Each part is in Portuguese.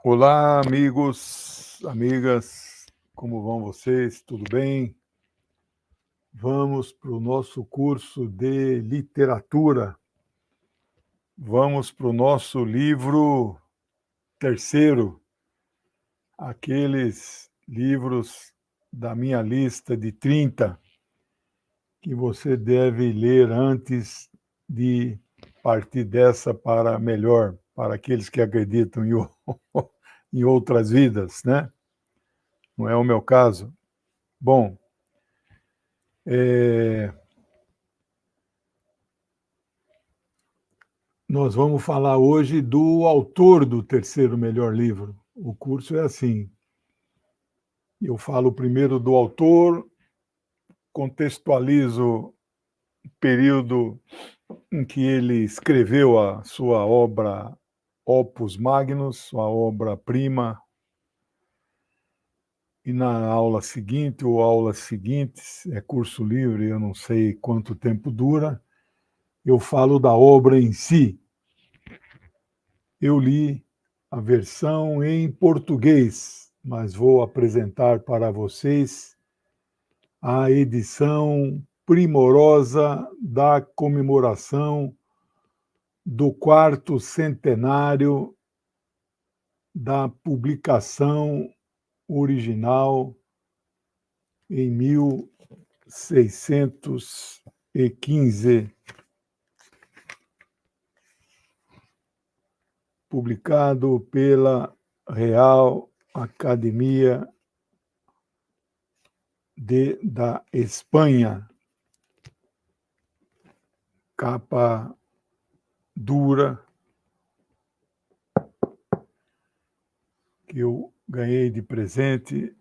Olá, amigos, amigas, como vão vocês? Tudo bem? Vamos para o nosso curso de literatura. Vamos para o nosso livro terceiro, aqueles livros da minha lista de 30 que você deve ler antes de partir dessa para melhor, para aqueles que acreditam em outras vidas, né? Não é o meu caso. Bom, nós vamos falar hoje do autor do terceiro melhor livro. O curso é assim. Eu falo primeiro do autor, contextualizo o período em que ele escreveu a sua obra Opus Magnus, sua obra-prima, e na aula seguinte ou aulas seguintes, é curso livre, eu não sei quanto tempo dura, eu falo da obra em si. Eu li a versão em português, mas vou apresentar para vocês a edição primorosa da comemoração do 4º centenário da publicação original em 1615, publicado pela Real Academia da Espanha. Capa dura, que eu ganhei de presente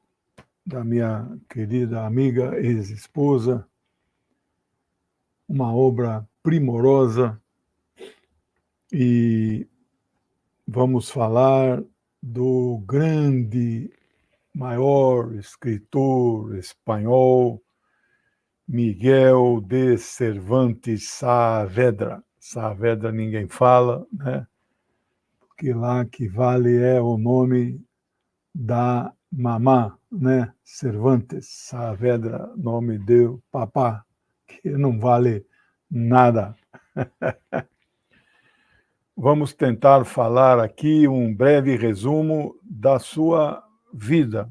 da minha querida amiga ex-esposa, uma obra primorosa, e vamos falar do grande, maior escritor espanhol Miguel de Cervantes Saavedra. Saavedra ninguém fala, né? Porque lá que vale é o nome da mamá, né? Cervantes Saavedra, nome de papá, que não vale nada. Vamos tentar falar aqui um breve resumo da sua vida,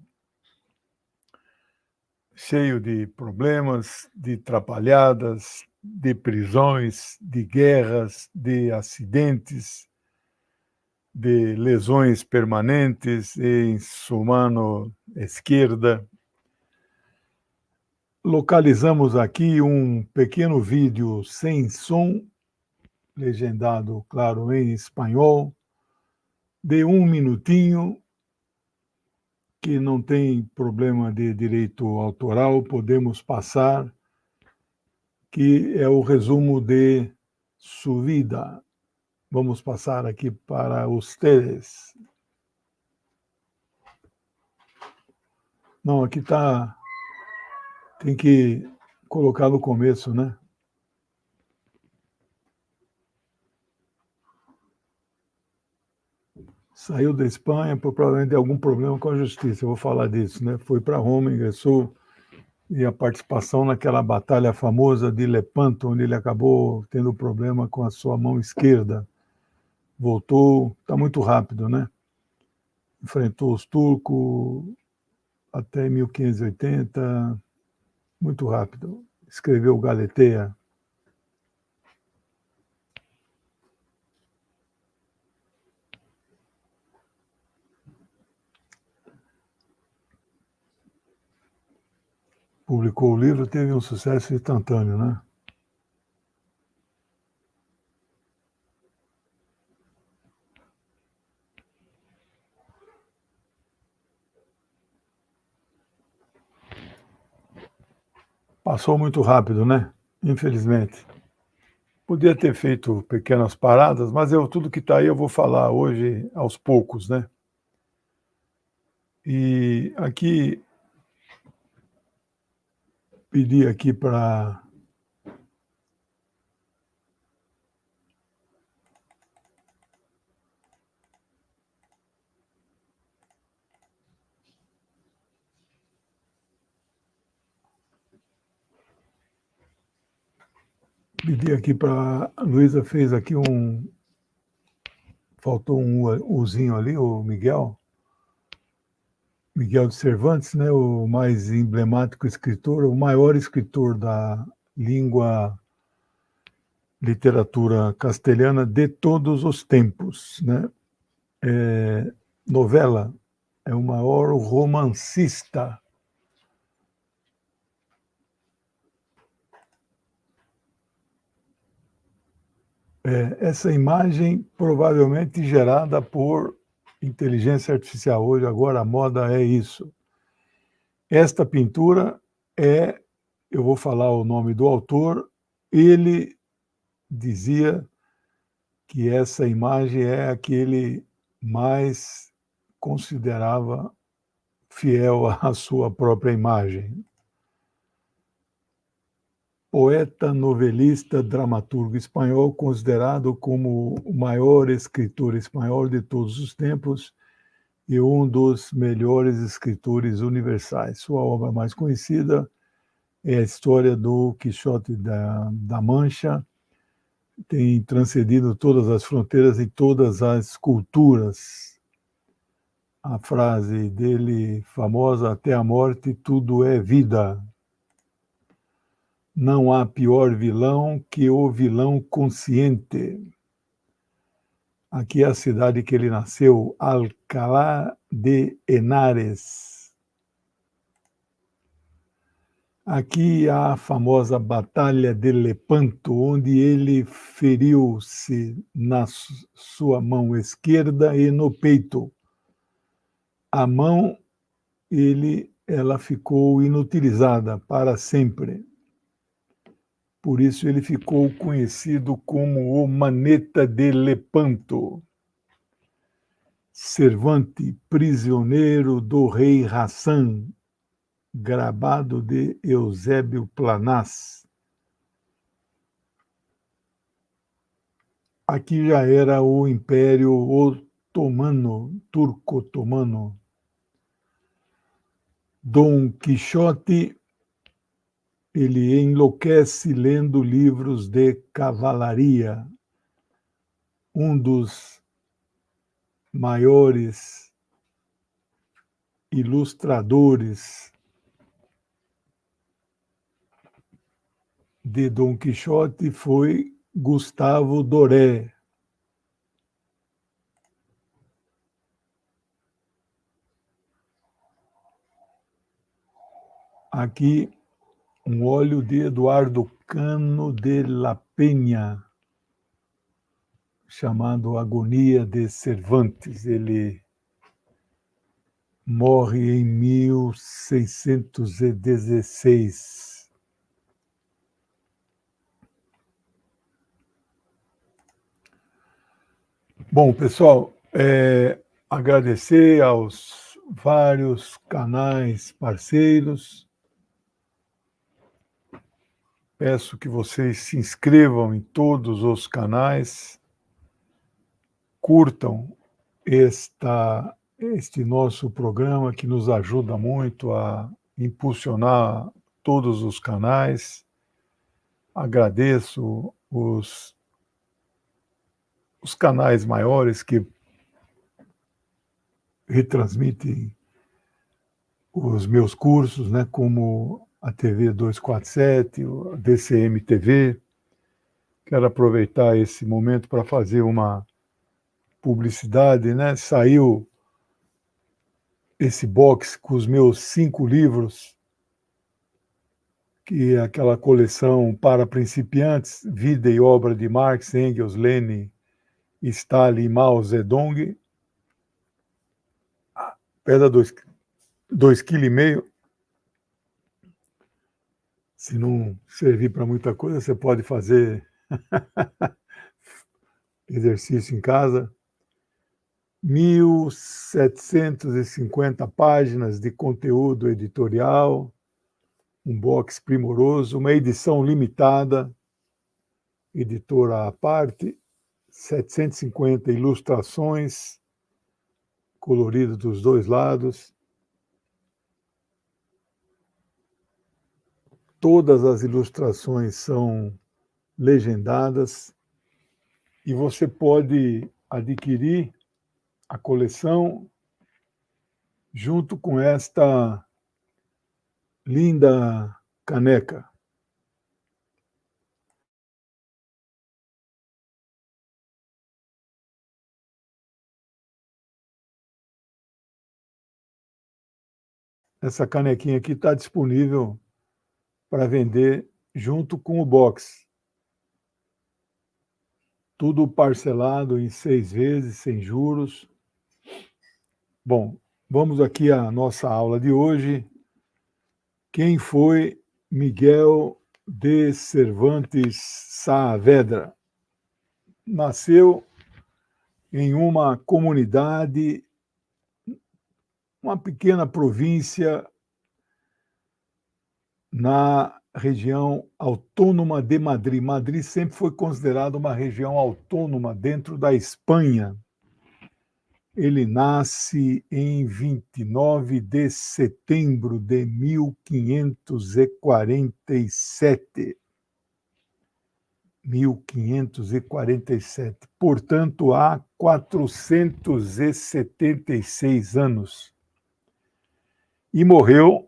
cheio de problemas, de atrapalhadas, de prisões, de guerras, de acidentes, de lesões permanentes em sua mano esquerda. Localizamos aqui um pequeno vídeo sem som, legendado, claro, em espanhol, de 1 minutinho, que não tem problema de direito autoral, podemos passar, que é o resumo de sua vida. Vamos passar aqui para vocês. Não, aqui está. Tem que colocar no começo, né? Saiu da Espanha por provavelmente algum problema com a justiça. Eu vou falar disso, né? Foi para Roma, ingressou, e a participação naquela batalha famosa de Lepanto, onde ele acabou tendo problema com a sua mão esquerda. Voltou, está muito rápido, né? Enfrentou os turcos até 1580, muito rápido. Escreveu Galateia. Publicou o livro, teve um sucesso instantâneo, né? Passou muito rápido, né? Infelizmente. Podia ter feito pequenas paradas, mas tudo que está aí eu vou falar hoje aos poucos, né? E aqui, pedi aqui para Pedi aqui para a Luísa, fez aqui faltou um Uzinho ali, o Miguel de Cervantes, né, o mais emblemático escritor, o maior escritor da língua literatura castelhana de todos os tempos, né? Novela, é o maior romancista. Essa imagem provavelmente gerada por inteligência artificial. Hoje, agora, a moda é isso. Esta pintura eu vou falar o nome do autor, ele dizia que essa imagem é a que ele mais considerava fiel à sua própria imagem. Poeta, novelista, dramaturgo espanhol, considerado como o maior escritor espanhol de todos os tempos e um dos melhores escritores universais. Sua obra mais conhecida é a história do Quixote da Mancha, tem transcendido todas as fronteiras e todas as culturas. A frase dele, famosa, até a morte, tudo é vida. Não há pior vilão que o vilão consciente. Aqui é a cidade que ele nasceu, Alcalá de Henares. Aqui há a famosa Batalha de Lepanto, onde ele feriu-se na sua mão esquerda e no peito. A mão, ela ficou inutilizada para sempre. Por isso ele ficou conhecido como o Maneta de Lepanto. Cervantes, prisioneiro do rei Hassan, gravado de Eusébio Planás. Aqui já era o Império Otomano, Turco-Otomano. Dom Quixote, ele enlouquece lendo livros de cavalaria. Um dos maiores ilustradores de Dom Quixote foi Gustavo Doré. Aqui, um óleo de Eduardo Cano de la Penha, chamado Agonia de Cervantes. Ele morre em 1616. Bom, pessoal, agradecer aos vários canais parceiros. Peço que vocês se inscrevam em todos os canais, curtam este nosso programa que nos ajuda muito a impulsionar todos os canais. Agradeço os canais maiores que retransmitem os meus cursos, né, como a TV 247, a DCM TV. Quero aproveitar esse momento para fazer uma publicidade, né? Saiu esse box com os meus 5 livros, que é aquela coleção para principiantes, Vida e Obra de Marx, Engels, Lenin, Stalin e Mao Zedong. Pesa 2,5 kg. Se não servir para muita coisa, você pode fazer exercício em casa. 1.750 páginas de conteúdo editorial, um box primoroso, uma edição limitada, editora à parte, 750 ilustrações, coloridas dos dois lados. Todas as ilustrações são legendadas, e você pode adquirir a coleção junto com esta linda caneca. Essa canequinha aqui está disponível para vender junto com o box. Tudo parcelado em 6 vezes, sem juros. Bom, vamos aqui à nossa aula de hoje. Quem foi Miguel de Cervantes Saavedra? Nasceu em uma comunidade, uma pequena província na região autônoma de Madrid. Madrid sempre foi considerada uma região autônoma dentro da Espanha. Ele nasce em 29 de setembro de 1547. 1547. Portanto, há 476 anos. E morreu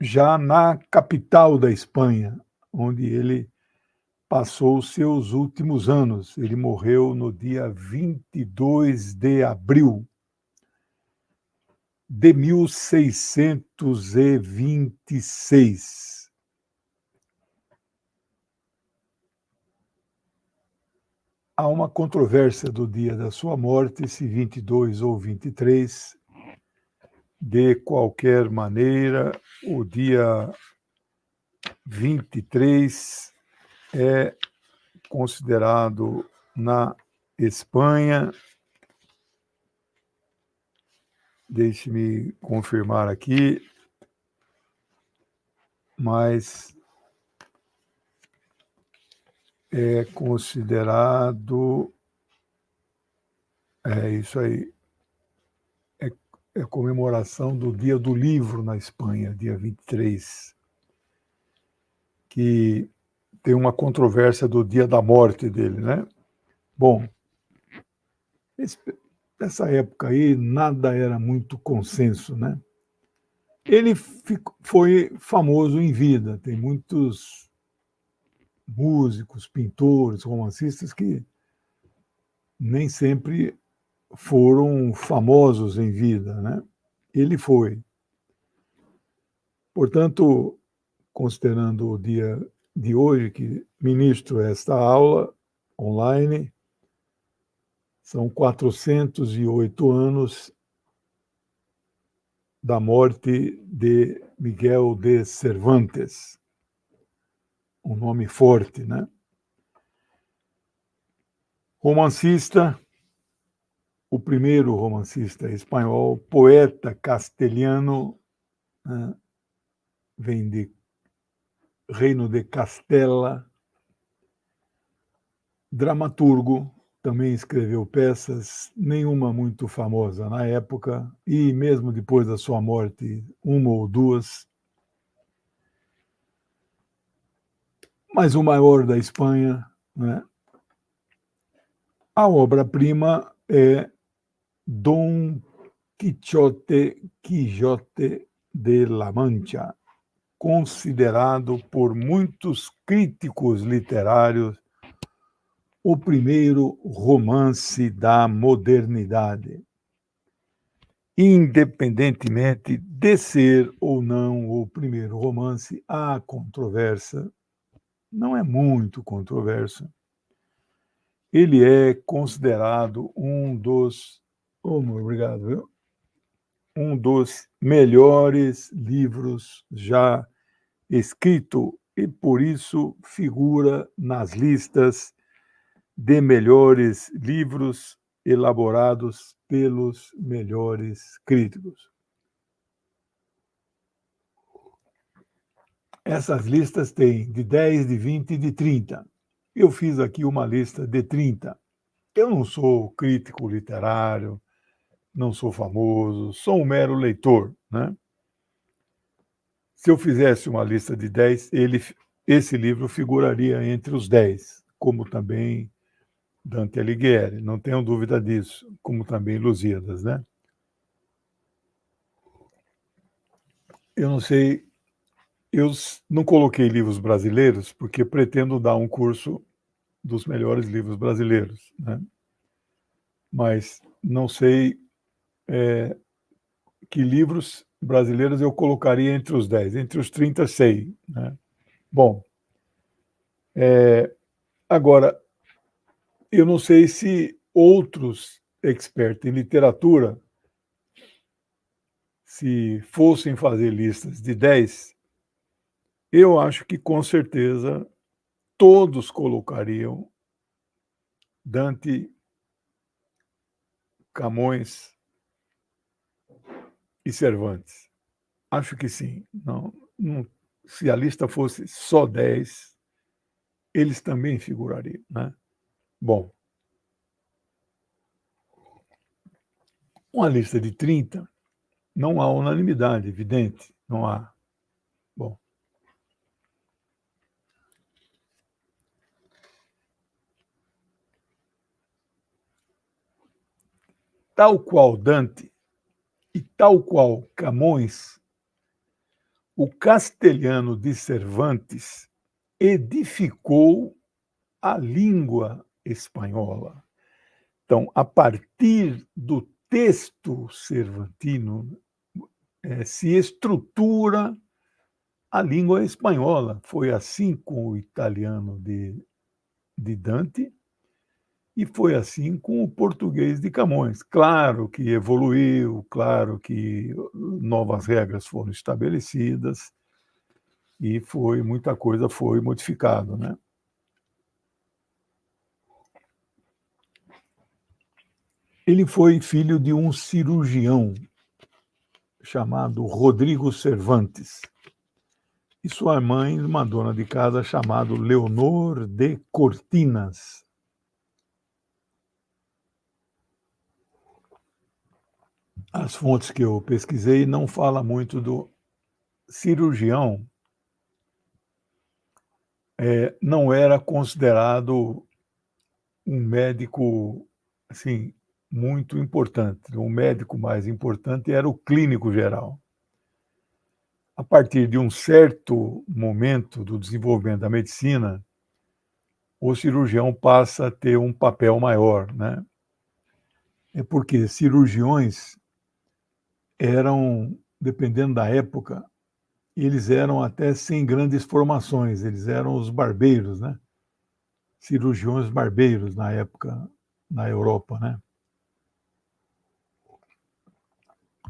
já na capital da Espanha, onde ele passou os seus últimos anos. Ele morreu no dia 22 de abril de 1626. Há uma controvérsia do dia da sua morte, se 22 ou 23. De qualquer maneira, o dia 23 é considerado na Espanha. Deixe-me confirmar aqui, mas é considerado. É isso aí. É a comemoração do Dia do Livro na Espanha, dia 23, que tem uma controvérsia do dia da morte dele, né? Bom, nessa época aí, nada era muito consenso, né? Ele foi famoso em vida, tem muitos músicos, pintores, romancistas que nem sempre foram famosos em vida, né? Ele foi. Portanto, considerando o dia de hoje, que ministro esta aula online, são 408 anos da morte de Miguel de Cervantes. Um nome forte, né? Romancista, o primeiro romancista espanhol, poeta castelhano, né? Vem de Reino de Castela, dramaturgo, também escreveu peças, nenhuma muito famosa na época, e mesmo depois da sua morte, uma ou duas. Mas o maior da Espanha, né? A obra-prima é Dom Quixote de la Mancha, considerado por muitos críticos literários o primeiro romance da modernidade. Independentemente de ser ou não o primeiro romance, há controvérsia, não é muito controverso. Ele é considerado um dos, obrigado, viu? Um dos melhores livros já escrito e por isso figura nas listas de melhores livros elaborados pelos melhores críticos. Essas listas têm de 10, de 20 e de 30. Eu fiz aqui uma lista de 30. Eu não sou crítico literário, não sou famoso, sou um mero leitor, né? Se eu fizesse uma lista de 10, ele esse livro figuraria entre os 10, como também Dante Alighieri, não tenho dúvida disso, como também Lusíadas, né? Eu não sei, eu não coloquei livros brasileiros porque pretendo dar um curso dos melhores livros brasileiros, né? Mas não sei que livros brasileiros eu colocaria entre os 10, entre os 30 sei, né? Bom, agora, eu não sei se outros expertos em literatura, se fossem fazer listas de 10, eu acho que com certeza todos colocariam Dante, Camões e Cervantes. Acho que sim. Não, se a lista fosse só 10, eles também figurariam, né? Bom, uma lista de 30, não há unanimidade, evidente, não há. Bom, tal qual Dante e tal qual Camões, o castelhano de Cervantes edificou a língua espanhola. Então, a partir do texto cervantino, se estrutura a língua espanhola. Foi assim com o italiano de Dante e foi assim com o português de Camões. Claro que evoluiu, claro que novas regras foram estabelecidas e muita coisa foi modificada, né? Ele foi filho de um cirurgião chamado Rodrigo Cervantes e sua mãe, uma dona de casa chamada Leonor de Cortinas. As fontes que eu pesquisei não falam muito do cirurgião, não era considerado um médico assim muito importante. O médico mais importante era o clínico geral. A partir de um certo momento do desenvolvimento da medicina, o cirurgião passa a ter um papel maior, né? É porque cirurgiões eram, dependendo da época, eles eram até sem grandes formações, eles eram os barbeiros, né? Cirurgiões barbeiros na época na Europa, né?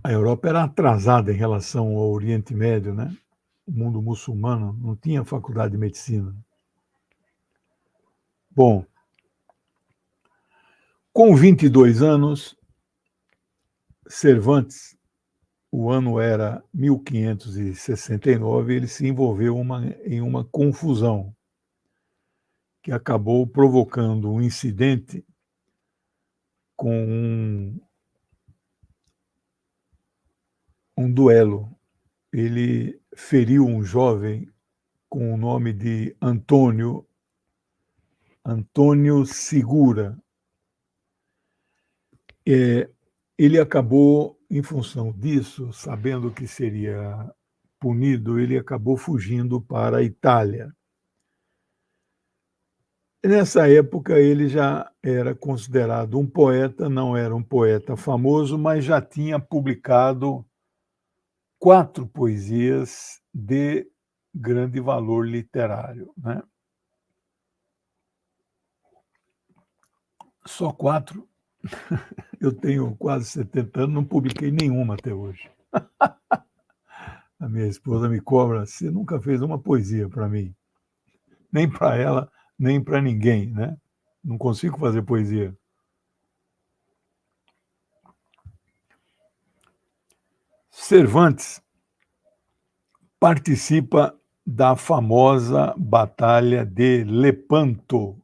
A Europa era atrasada em relação ao Oriente Médio, né? O mundo muçulmano não tinha faculdade de medicina. Bom, com 22 anos, Cervantes, o ano era 1569, ele se envolveu em uma confusão que acabou provocando um incidente com um duelo. Ele feriu um jovem com o nome de Antônio Segura. Ele acabou, em função disso, sabendo que seria punido, ele acabou fugindo para a Itália. Nessa época, ele já era considerado um poeta, não era um poeta famoso, mas já tinha publicado 4 poesias de grande valor literário, né? Só 4. Eu tenho quase 70 anos, não publiquei nenhuma até hoje. A minha esposa me cobra, você nunca fez uma poesia para mim, nem para ela, nem para ninguém, né? Não consigo fazer poesia. Cervantes participa da famosa Batalha de Lepanto.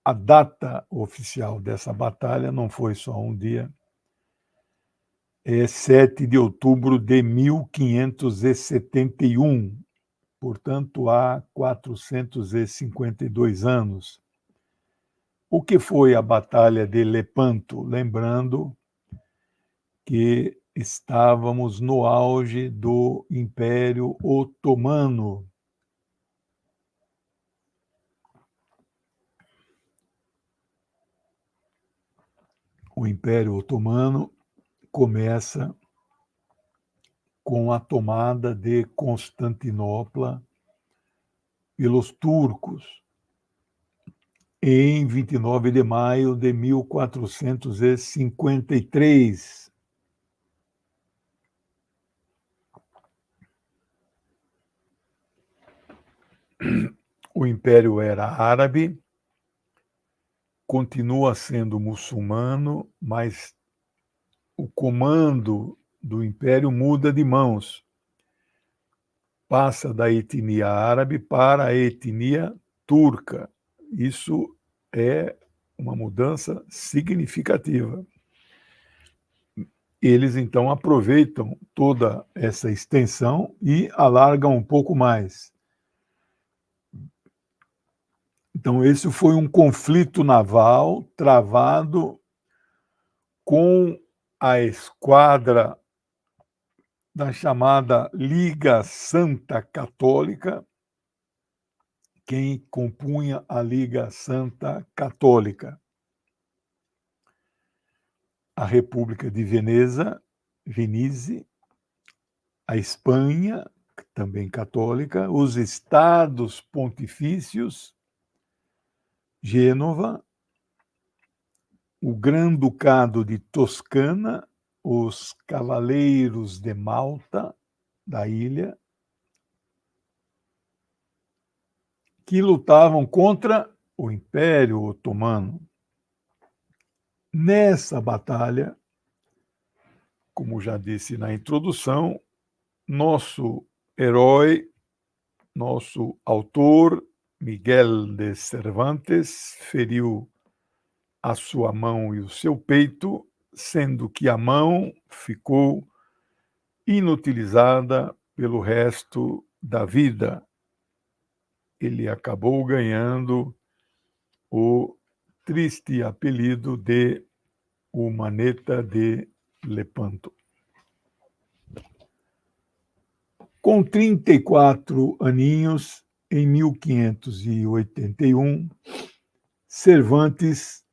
A data oficial dessa batalha não foi só um dia, é 7 de outubro de 1571. portanto, há 452 anos. O que foi a Batalha de Lepanto? Lembrando que estávamos no auge do Império Otomano. O Império Otomano começa com a tomada de Constantinopla pelos turcos em 29 de maio de 1453. O Império era árabe, continua sendo muçulmano, mas o comando do Império muda de mãos. Passa da etnia árabe para a etnia turca. Isso é uma mudança significativa. Eles, então, aproveitam toda essa extensão e alargam um pouco mais. Então, esse foi um conflito naval travado com a esquadra da chamada Liga Santa Católica, quem compunha a Liga Santa Católica. A República de Veneza, a Espanha, também católica, os Estados Pontifícios, Gênova, o Grão-Ducado de Toscana, os Cavaleiros de Malta, da ilha, que lutavam contra o Império Otomano. Nessa batalha, como já disse na introdução, nosso herói, nosso autor, Miguel de Cervantes, feriu a sua mão e o seu peito, sendo que a mão ficou inutilizada pelo resto da vida. Ele acabou ganhando o triste apelido de o Maneta de Lepanto. Com 34 aninhos, em 1581, Cervantes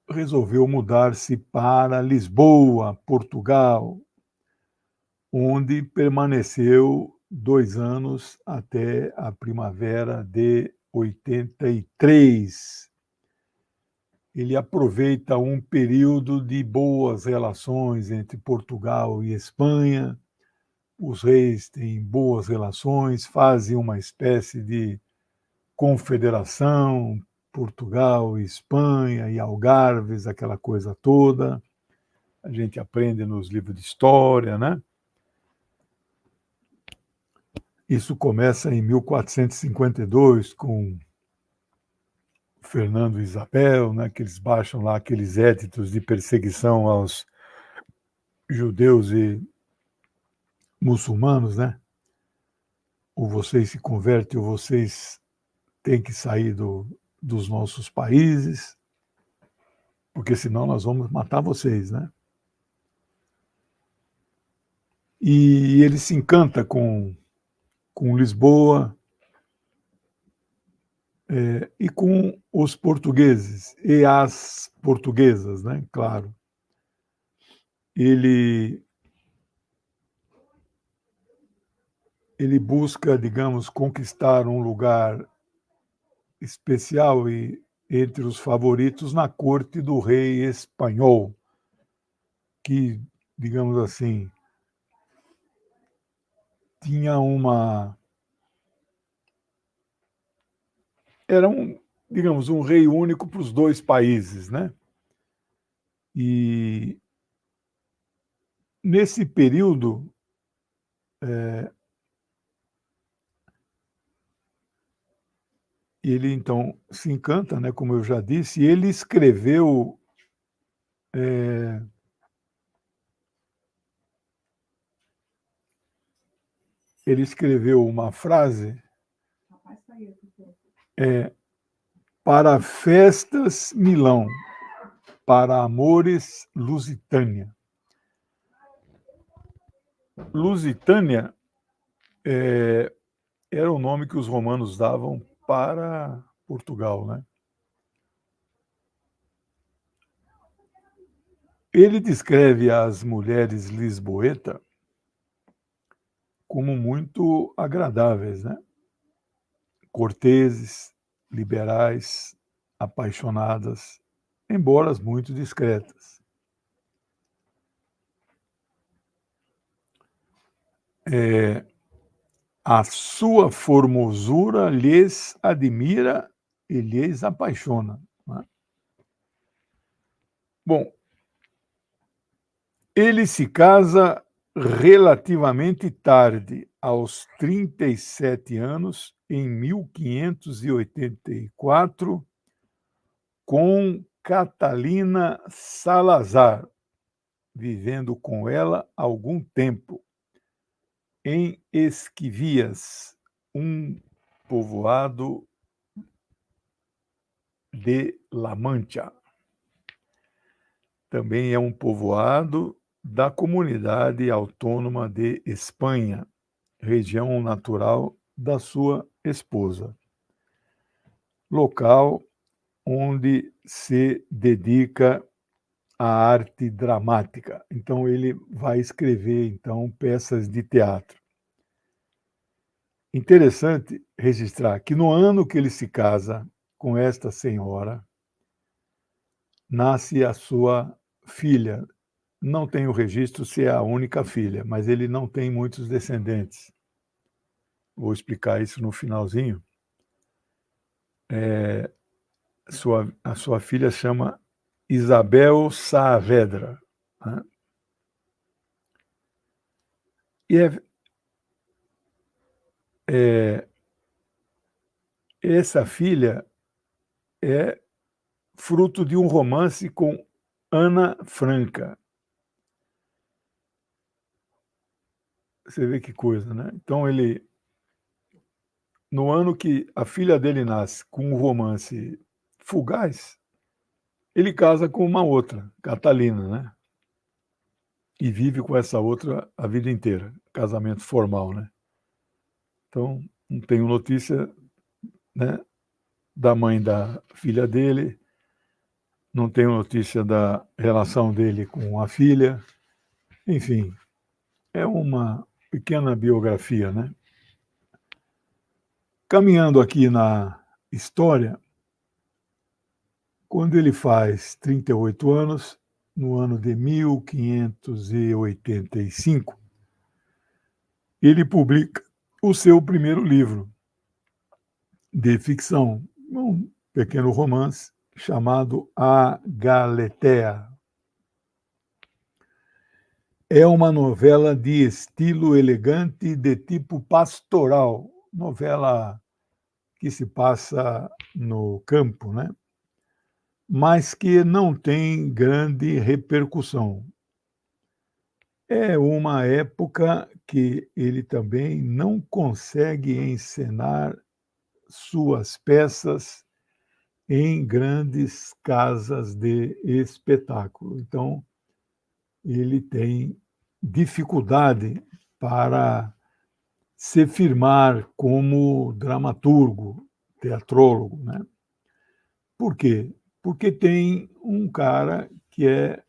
resolveu mudar-se para Lisboa, Portugal, onde permaneceu 2 anos até a primavera de 83. Ele aproveita um período de boas relações entre Portugal e Espanha. Os reis têm boas relações, fazem uma espécie de confederação, Portugal e Espanha e Algarves, aquela coisa toda. A gente aprende nos livros de história, né? Isso começa em 1452 com Fernando e Isabel, né, que eles baixam lá aqueles éditos de perseguição aos judeus e muçulmanos, né? Ou vocês se convertem ou vocês têm que sair dos nossos países, porque senão nós vamos matar vocês, né? E ele se encanta com Lisboa e com os portugueses e as portuguesas, né? Claro. Ele busca, digamos, conquistar um lugar especial e entre os favoritos na corte do rei espanhol, que, digamos assim, tinha era digamos, um rei único para os dois países, né? E nesse período ele então se encanta, né, como eu já disse, e ele escreveu ele escreveu uma frase para festas Milão, para amores Lusitânia. Lusitânia era o nome que os romanos davam para Portugal, né? Ele descreve as mulheres lisboetas como muito agradáveis, né? Corteses, liberais, apaixonadas, embora muito discretas. A sua formosura lhes admira e lhes apaixona, né? Bom, ele se casa relativamente tarde, aos 37 anos, em 1584, com Catalina Salazar, vivendo com ela algum tempo, em Esquivias, um povoado de La Mancha. Também é um povoado da Comunidade Autônoma de Espanha, região natural da sua esposa, local onde se dedica à arte dramática. Então ele vai escrever então peças de teatro. Interessante registrar que no ano que ele se casa com esta senhora, nasce a sua filha. Não tem o registro se é a única filha, mas ele não tem muitos descendentes. Vou explicar isso no finalzinho. A sua filha chama Isabel Saavedra, né? E essa filha é fruto de um romance com Ana Franca. Você vê que coisa, né? Então, no ano que a filha dele nasce com um romance fugaz, ele casa com uma outra, Catalina, né? E vive com essa outra a vida inteira, casamento formal, né? Então, não tenho notícia, né, da mãe da filha dele, não tenho notícia da relação dele com a filha. Enfim, é uma pequena biografia, né? Caminhando aqui na história, quando ele faz 38 anos, no ano de 1585, ele publica o seu primeiro livro de ficção, um pequeno romance chamado A Galatea. É uma novela de estilo elegante, de tipo pastoral, novela que se passa no campo, né? Mas que não tem grande repercussão. É uma época que ele também não consegue encenar suas peças em grandes casas de espetáculo. Então, ele tem dificuldade para se firmar como dramaturgo, teatrólogo, né? Por quê? Porque tem um cara que é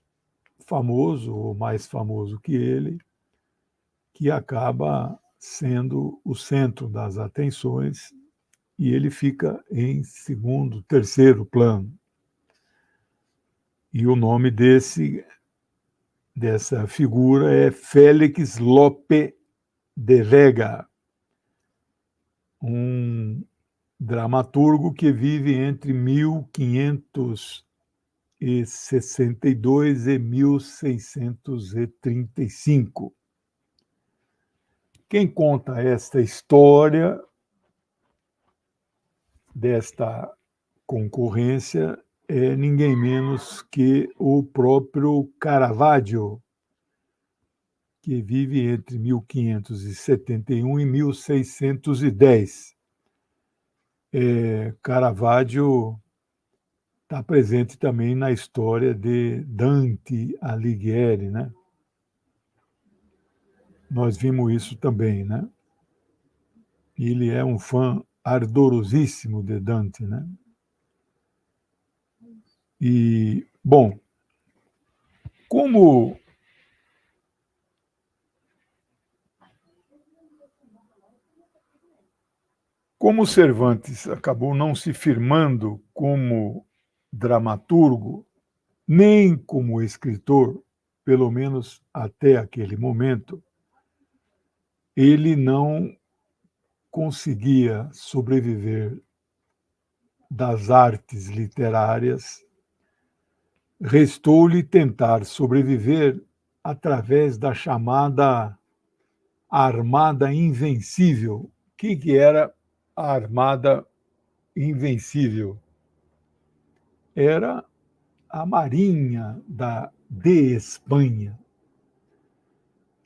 famoso, ou mais famoso que ele, que acaba sendo o centro das atenções e ele fica em segundo, terceiro plano. E o nome dessa figura é Félix Lope de Vega, um dramaturgo que vive entre 1562 e 1635. Quem conta esta história desta concorrência é ninguém menos que o próprio Caravaggio, que vive entre 1571 e 1610. Caravaggio está presente também na história de Dante Alighieri, né? Nós vimos isso também, né? Ele é um fã ardorosíssimo de Dante, né? E, bom, como Cervantes acabou não se firmando como dramaturgo, nem como escritor, pelo menos até aquele momento, ele não conseguia sobreviver das artes literárias, restou-lhe tentar sobreviver através da chamada Armada Invencível. O que era a Armada Invencível? Era a Marinha de Espanha,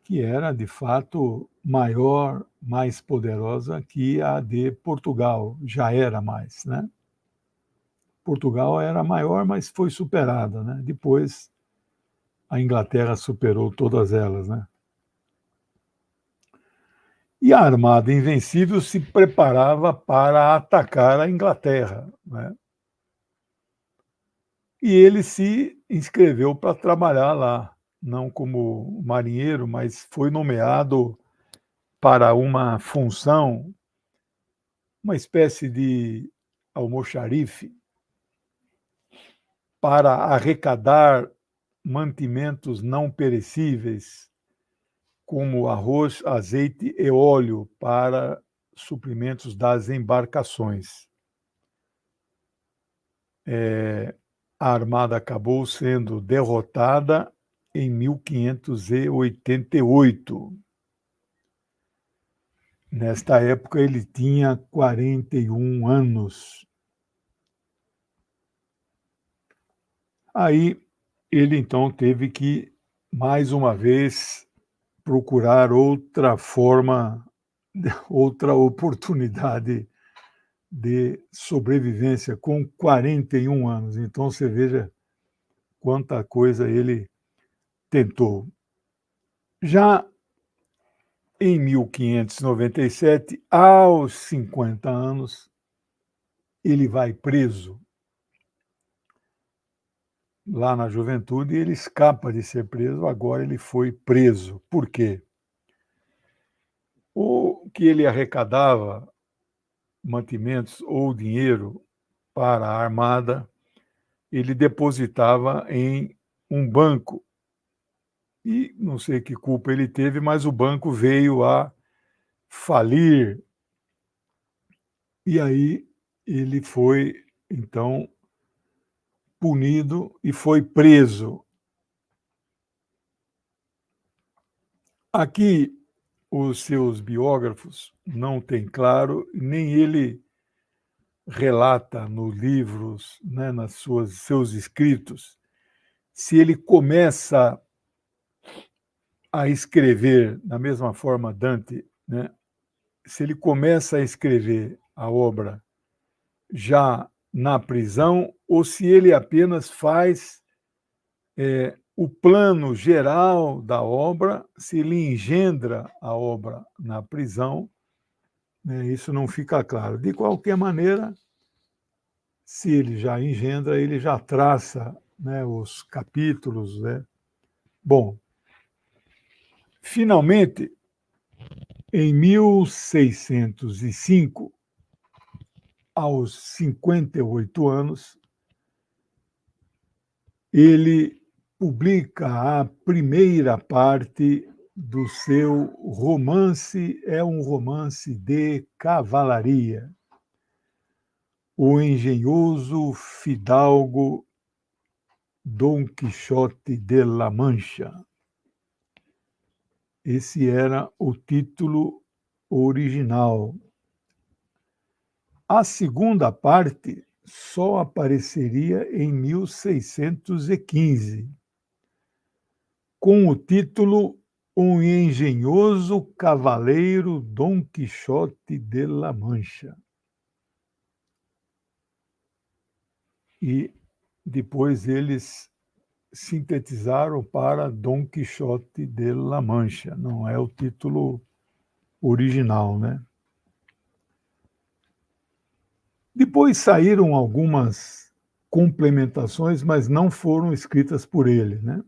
que era, de fato, maior, mais poderosa que a de Portugal, já era mais, né? Portugal era maior, mas foi superada, né? Depois a Inglaterra superou todas elas, né? E a Armada Invencível se preparava para atacar a Inglaterra, né? E ele se inscreveu para trabalhar lá, não como marinheiro, mas foi nomeado para uma função, uma espécie de almoxarife, para arrecadar mantimentos não perecíveis, como arroz, azeite e óleo para suprimentos das embarcações. A armada acabou sendo derrotada em 1588. Nesta época, ele tinha 41 anos. Aí, ele então teve que, mais uma vez, procurar outra forma, outra oportunidade de sobrevivência com 41 anos. Então, você veja quanta coisa ele tentou. Já em 1597, aos 50 anos, ele vai preso. Lá na juventude, ele escapa de ser preso, agora ele foi preso. Por quê? O que ele arrecadava, mantimentos ou dinheiro para a armada, ele depositava em um banco. E não sei que culpa ele teve, mas o banco veio a falir. E aí ele foi, então, punido e foi preso. Aqui, os seus biógrafos não têm claro, nem ele relata nos livros, né, nas seus escritos, se ele começa a escrever da mesma forma Dante, né, se ele começa a escrever a obra já na prisão ou se ele apenas faz o plano geral da obra, se ele engendra a obra na prisão, né, isso não fica claro. De qualquer maneira, se ele já engendra, ele já traça, né, os capítulos, né? Bom, finalmente, em 1605, aos 58 anos, ele publica a primeira parte do seu romance, é um romance de cavalaria, O Engenhoso Fidalgo Dom Quixote de la Mancha. Esse era o título original. A segunda parte só apareceria em 1615, com o título O engenhoso cavaleiro Dom Quixote de la Mancha. E depois eles sintetizaram para Dom Quixote de la Mancha. Não é o título original, né? Depois saíram algumas complementações, mas não foram escritas por ele, né?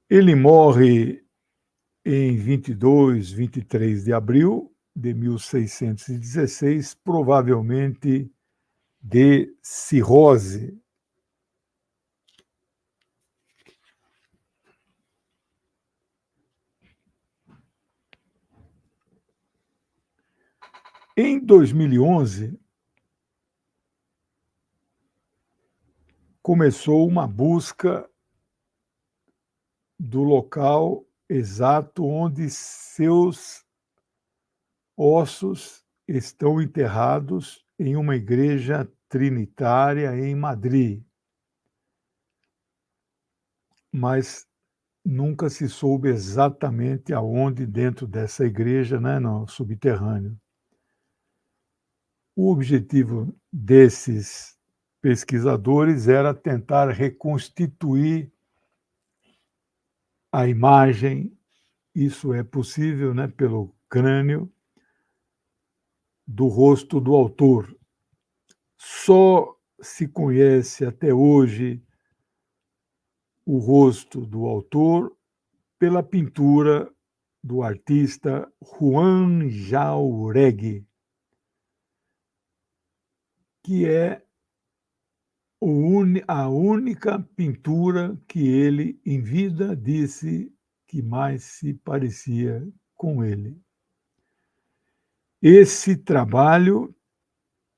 Ele morre em 22, 23 de abril de 1616, provavelmente de cirrose. Em 2011, começou uma busca do local exato onde seus ossos estão enterrados em uma igreja trinitária em Madrid. Mas nunca se soube exatamente aonde dentro dessa igreja, né, no subterrâneo. O objetivo desses pesquisadores era tentar reconstituir a imagem, isso é possível, né, pelo crânio, do rosto do autor. Só se conhece até hoje o rosto do autor pela pintura do artista Juan Jauregui, que é a única pintura que ele, em vida, disse que mais se parecia com ele. Esse trabalho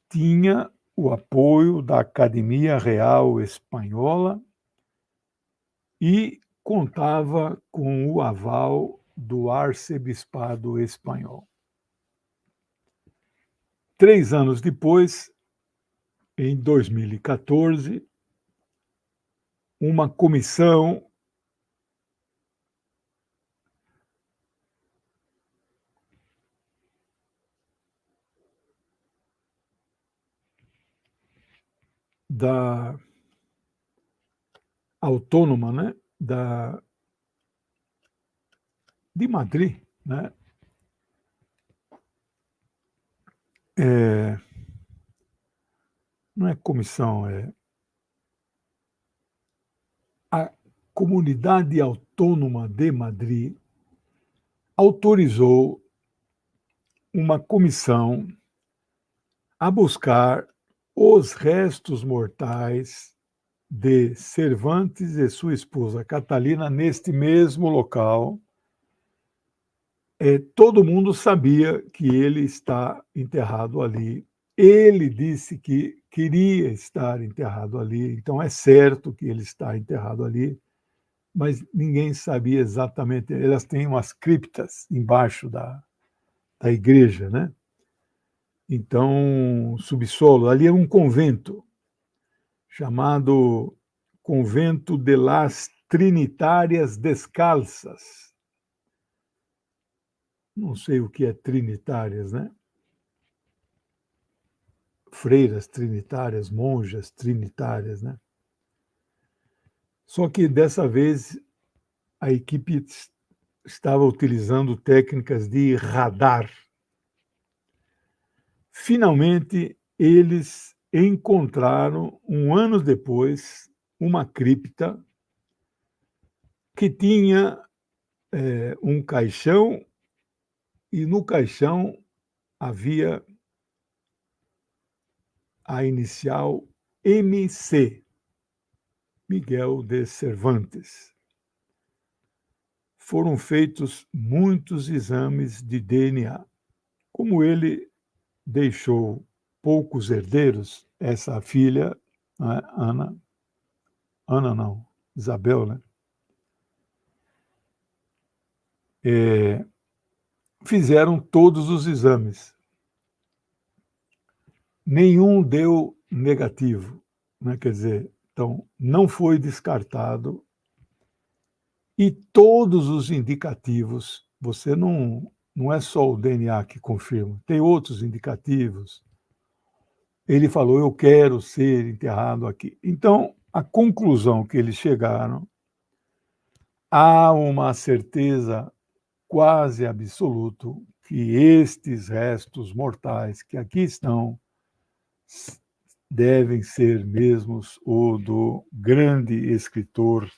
tinha o apoio da Academia Real Espanhola e contava com o aval do arcebispado espanhol. 3 anos depois, em 2014, uma comissão da autônoma, né, de Madrid, né, não é comissão, é a Comunidade Autônoma de Madrid autorizou uma comissão a buscar os restos mortais de Cervantes e sua esposa Catalina neste mesmo local. Todo mundo sabia que ele está enterrado ali. Ele disse que queria estar enterrado ali, então é certo que ele está enterrado ali, mas ninguém sabia exatamente. Elas têm umas criptas embaixo da igreja, né? Então, subsolo, ali é um convento chamado Convento de las Trinitárias Descalças. Não sei o que é trinitárias, né? Freiras trinitárias, monjas trinitárias, né? Só que dessa vez a equipe estava utilizando técnicas de radar. Finalmente, eles encontraram, anos depois, uma cripta que tinha um caixão e no caixão havia a inicial MC, Miguel de Cervantes. Foram feitos muitos exames de DNA. Como ele deixou poucos herdeiros, essa filha, né, Ana não, Isabel, né? Fizeram todos os exames. Nenhum deu negativo, né? Quer dizer, então não foi descartado E todos os indicativos, você não é só o DNA que confirma, tem outros indicativos. Ele falou, eu quero ser enterrado aqui. Então, a conclusão que eles chegaram, há uma certeza quase absoluta que estes restos mortais que aqui estão devem ser mesmos o do grande escritor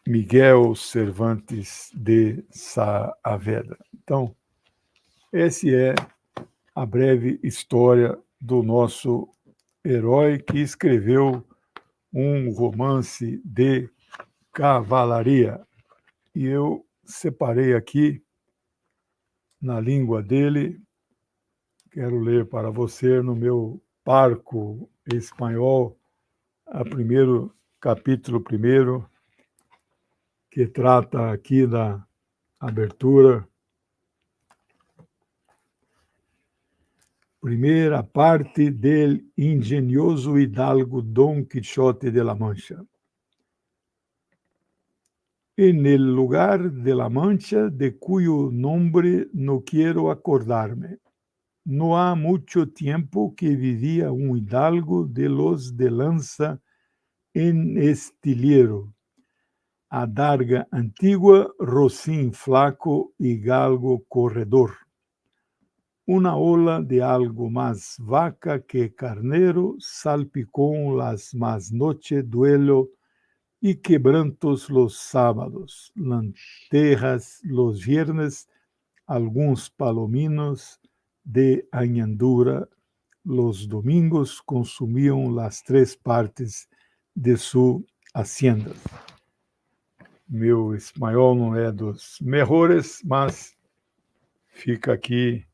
Miguel Cervantes de Saavedra. Então, essa é a breve história do nosso herói que escreveu um romance de cavalaria. E eu separei aqui, na língua dele, quero ler para você no meu parco espanhol, o primeiro capítulo primeiro, que trata aqui da abertura. Primeira parte del ingenioso hidalgo Don Quijote de la Mancha. En el lugar de la Mancha, de cuyo nombre no quiero acordarme, no ha mucho tiempo que vivía un hidalgo de los de lanza en estiliero, adarga antigua, rocín flaco y galgo corredor. Una ola de algo más vaca que carnero salpicó las más noche duelo y quebrantos los sábados, lantejas los viernes, algunos palominos de añadura los domingos consumían las 3 partes de su hacienda. Meu espanhol não é dos melhores, mas fica aqui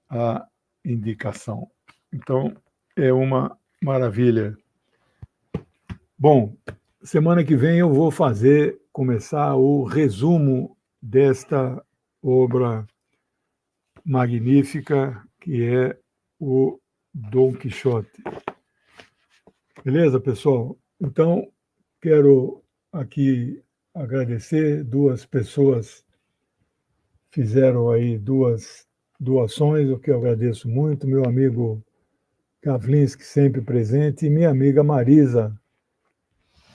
a indicação. Então, é uma maravilha. Bom, semana que vem eu vou começar o resumo desta obra magnífica que é o Dom Quixote. Beleza, pessoal? Então, quero aqui agradecer, 2 pessoas fizeram aí 2 doações, o que eu agradeço muito, meu amigo Kavlinski, sempre presente, e minha amiga Marisa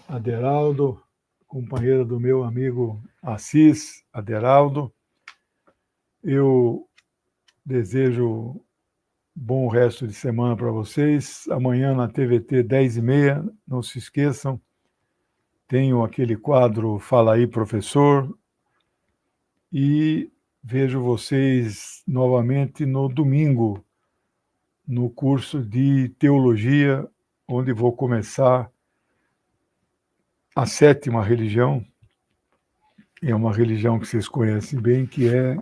Aderaldo, companheira do meu amigo Assis Aderaldo. Eu desejo bom resto de semana para vocês. Amanhã na TVT, 10h30, não se esqueçam, tenho aquele quadro Fala aí, Professor, e vejo vocês novamente no domingo, no curso de Teologia, onde vou começar a 7ª religião. É uma religião que vocês conhecem bem, que é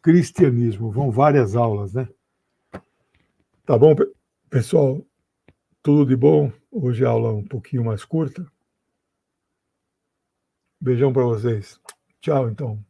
cristianismo. Vão várias aulas, né? Tá bom, pessoal? Tudo de bom? Hoje a aula é um pouquinho mais curta. Beijão para vocês. Tchau, então.